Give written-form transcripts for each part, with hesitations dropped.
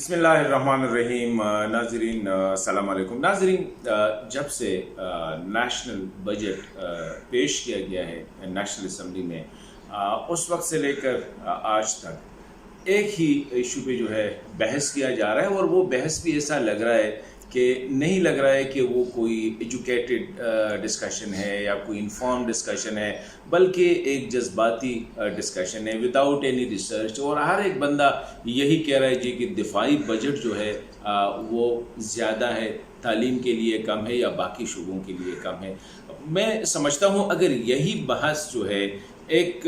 बिस्मिल्लाहिर्रहमानिर्रहीम। नाजरीन अस्सलाम वालेकुम। नाजरीन, जब से नेशनल बजट पेश किया गया है नेशनल असम्बली में, उस वक्त से लेकर आज तक एक ही इशू पे जो है बहस किया जा रहा है, और वो बहस भी ऐसा लग रहा है कि नहीं लग रहा है कि वो कोई एजुकेटेड डिस्कशन है या कोई इन्फॉर्म डिस्कशन है, बल्कि एक जज्बाती डिस्कशन है विदाउट एनी रिसर्च। और हर एक बंदा यही कह रहा है जी कि दिफाई बजट जो है वो ज़्यादा है, तालीम के लिए कम है या बाकी शोबों के लिए कम है। मैं समझता हूँ अगर यही बहस जो है एक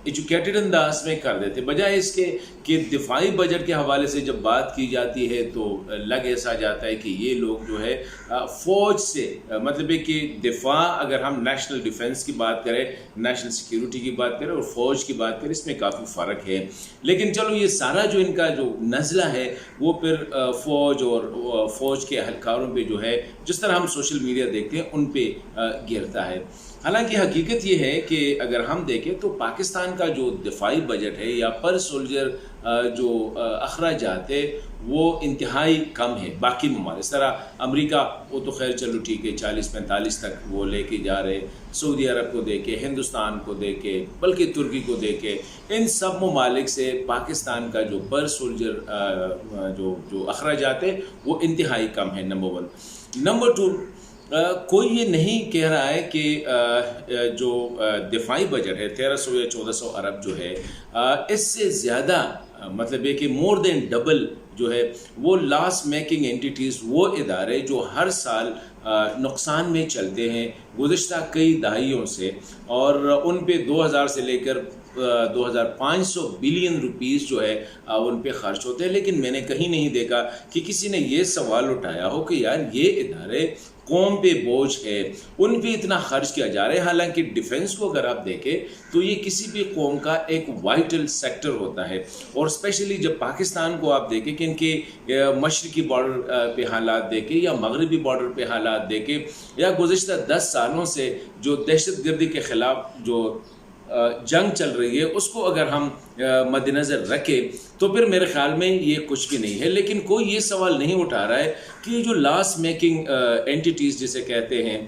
एजुकेटेड अंदाज में कर देते, बजाय इसके कि दिफाई बजट के हवाले से जब बात की जाती है तो लग ऐसा जाता है कि ये लोग जो है फ़ौज से, मतलब है कि दिफा, अगर हम नेशनल डिफेंस की बात करें, नेशनल सिक्योरिटी की बात करें और फ़ौज की बात करें, इसमें काफ़ी फ़र्क है। लेकिन चलो, ये सारा जो इनका जो नज़ला है वो फिर फ़ौज और फ़ौज के अहलकारों पे जो है, जिस तरह हम सोशल मीडिया देखते हैं, उन पे गिरता है। हालांकि हकीकत ये है कि अगर हम देखें तो पाकिस्तान का जो दिफाई बजट है या पर सोल्जर जो अखराजात है वो इंतहाई कम है बाकी ममालिक। इस तरह अमेरिका, वो तो खैर चलो ठीक है, 40-45 तक वो लेके जा रहे, सऊदी अरब को देके, हिंदुस्तान को देके, बल्कि तुर्की को देके, इन सब ममालिक से पाकिस्तान का जो पर सोल्जर जो अखराजात है वो इंतहाई कम है, नंबर 1। नंबर 2, कोई ये नहीं कह रहा है कि जो दिफाई बजट है 1300 या 1400 अरब जो है, इससे ज़्यादा, मतलब है कि मोर देन डबल जो है वो लॉस मेकिंग एंटिटीज़, वो इदारे जो हर साल नुकसान में चलते हैं गुज़िश्ता कई दहाइयों से, और उन पे 2000 से लेकर 2500 बिलियन रुपीस जो है उन पे खर्च होते हैं। लेकिन मैंने कहीं नहीं देखा कि किसी ने ये सवाल उठाया हो कि यार ये इदारे कौम पे बोझ है, उन पे इतना खर्च किया जा रहा है। हालांकि डिफेंस को अगर आप देखें तो ये किसी भी कौम का एक वाइटल सेक्टर होता है, और स्पेशली जब पाकिस्तान को आप देखें कि इनके मशरकी बॉर्डर पे हालात देखें या मगरबी बॉर्डर पे हालात देखें, या गुज़िश्ता 10 सालों से जो दहशत गर्दी के ख़िलाफ़ जो जंग चल रही है, उसको अगर हम मद्देनज़र रखें तो फिर मेरे ख़्याल में ये कुछ भी नहीं है। लेकिन कोई ये सवाल नहीं उठा रहा है कि ये जो लॉस मेकिंग एंटिटीज़ जिसे कहते हैं,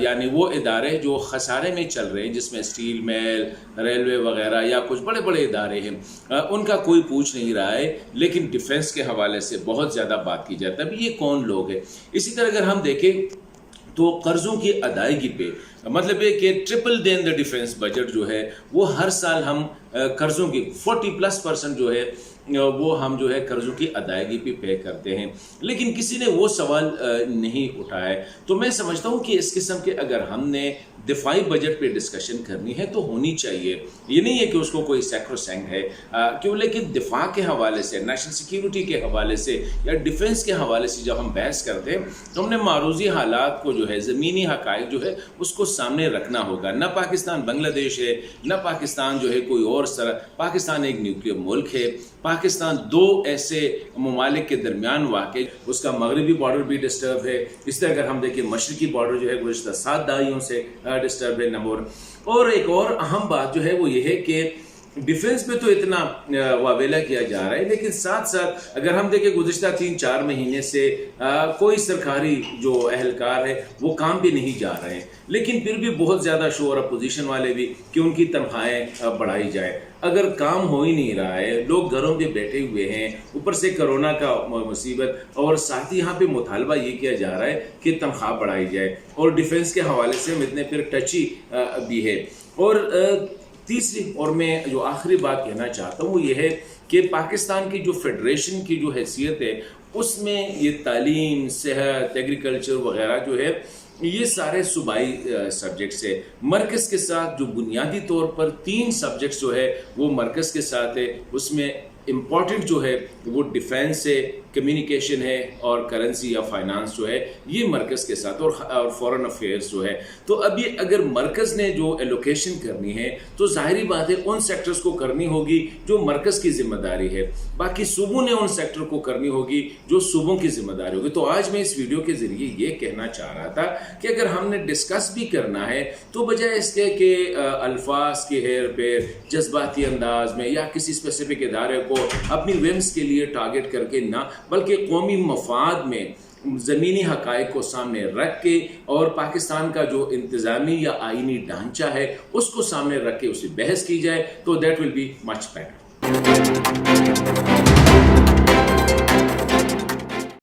यानी वो इदारे जो खसारे में चल रहे हैं, जिसमें स्टील मिल, रेलवे वगैरह या कुछ बड़े बड़े इदारे हैं, उनका कोई पूछ नहीं रहा है, लेकिन डिफेंस के हवाले से बहुत ज़्यादा बात की जाती है। अभी ये कौन लोग हैं? इसी तरह अगर हम देखें तो कर्ज़ों की अदायगी पे, मतलब है कि triple than the defence budget जो है वो हर साल हम कर्ज़ों की 40+% जो है वो हम जो है कर्ज़ों की अदायगी पे करते हैं, लेकिन किसी ने वो सवाल नहीं उठाया। तो मैं समझता हूँ कि इस किस्म के अगर हमने दिफाई बजट पे डिस्कशन करनी है तो होनी चाहिए। ये नहीं है कि उसको कोई सैक्रोसैंक्ट है क्यों, लेकिन दिफा के हवाले से, नेशनल सिक्योरिटी के हवाले से या डिफेंस के हवाले से जब हम बहस करते हैं तो हमने मारूजी हालात को जो है, ज़मीनी हक़ाइक़ जो है उसको सामने रखना होगा। न पाकिस्तान बांग्लादेश है, न पाकिस्तान जो है कोई और तरह, पाकिस्तान एक न्यूक्लियर मुल्क है। पाकिस्तान 2 ऐसे ममालिक के दरमियान वाक़ई, उसका मगरबी बॉर्डर भी डिस्टर्ब है। इस तरह अगर हम देखें मशरकी बॉर्डर जो है गुज़िश्ता 7 दहाइयों से डिस्टर्ब है, नंबर। और एक और अहम बात जो है वो ये है कि डिफेंस में तो इतना वावेला किया जा रहा है, लेकिन साथ साथ अगर हम देखें गुज़िश्ता 3-4 महीने से कोई सरकारी जो अहलकार है वो काम पे नहीं जा रहे हैं, लेकिन फिर भी बहुत ज़्यादा शोर अपोजिशन वाले भी कि उनकी तनख्वाहें बढ़ाई जाए। अगर काम हो ही नहीं रहा है, लोग घरों में बैठे हुए हैं, ऊपर से कोरोना का मुसीबत, और साथ ही यहाँ पे मुतालबा ये किया जा रहा है कि तनख्वाह बढ़ाई जाए, और डिफेंस के हवाले से हम इतने फिर टची भी है। और तीसरी और मैं जो आखिरी बात कहना चाहता हूँ वो ये है कि पाकिस्तान की जो फेडरेशन की जो हैसियत है उसमें ये तालीम, सेहत, एग्रीकल्चर वगैरह जो है ये सारे सूबाई सब्जेक्ट्स है। मरकज़ के साथ जो बुनियादी तौर पर 3 सब्जेक्ट्स जो है वो मरकज़ के साथ है, उसमें इम्पॉर्टेंट जो है वो डिफेंस है, कम्युनिकेशन है, और करेंसी या फाइनेंस जो है ये मरकज़ के साथ, और फॉरेन अफेयर्स जो है। तो अभी अगर मरकज़ ने जो एलोकेशन करनी है तो ज़ाहिरी बात है उन सेक्टर्स को करनी होगी जो मरकज़ की जिम्मेदारी है, बाकी सूबों ने उन सेक्टर को करनी होगी जो सूबों की जिम्मेदारी होगी। तो आज मैं इस वीडियो के ज़रिए ये कहना चाह रहा था कि अगर हमने डिस्कस भी करना है तो बजाय इसके कि अल्फाज के हेर फेर, जज्बाती अंदाज में या किसी स्पेसिफिक इदारे को अपनी विम्स के लिए टारगेट करके ना, بلکہ قومی مفاد میں زمینی حقائق کو سامنے رکھ کے اور پاکستان کا جو انتظامی یا آئینی ڈھانچہ ہے اس کو سامنے رکھ کے اسے بحث کی جائے تو that will be much better.